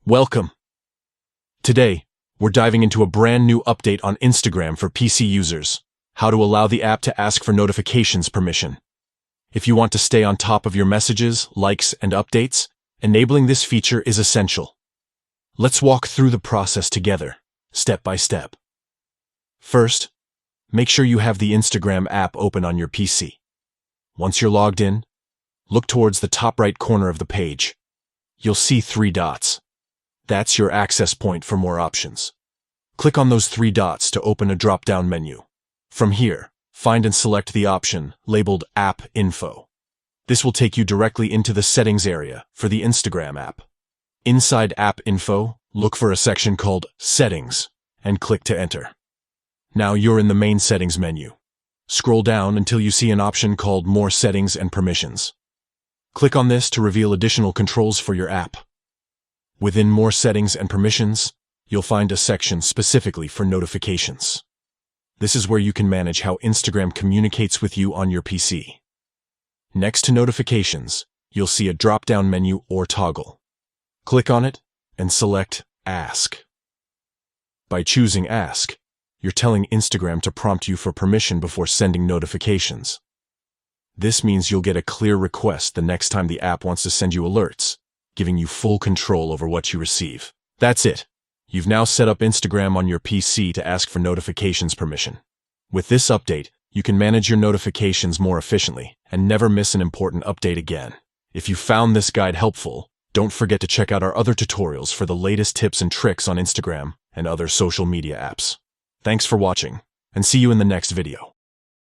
Welcome. Today, we're diving into a brand new update on Instagram for PC users, how to allow the app to ask for notifications permission. If you want to stay on top of your messages, likes, and updates, enabling this feature is essential. Let's walk through the process together, step by step. First, make sure you have the Instagram app open on your PC. Once you're logged in, look towards the top right corner of the page. You'll see 3 dots. That's your access point for more options. Click on those 3 dots to open a drop-down menu. From here, find and select the option labeled App Info. This will take you directly into the settings area for the Instagram app. Inside App Info, look for a section called Settings and click to enter. Now you're in the main settings menu. Scroll down until you see an option called More Settings and Permissions. Click on this to reveal additional controls for your app. Within More Settings and Permissions, you'll find a section specifically for notifications. This is where you can manage how Instagram communicates with you on your PC. Next to notifications, you'll see a drop-down menu or toggle. Click on it and select Ask. By choosing Ask, you're telling Instagram to prompt you for permission before sending notifications. This means you'll get a clear request the next time the app wants to send you alerts, giving you full control over what you receive. That's it. You've now set up Instagram on your PC to ask for notifications permission. With this update, you can manage your notifications more efficiently and never miss an important update again. If you found this guide helpful, don't forget to check out our other tutorials for the latest tips and tricks on Instagram and other social media apps. Thanks for watching, and see you in the next video.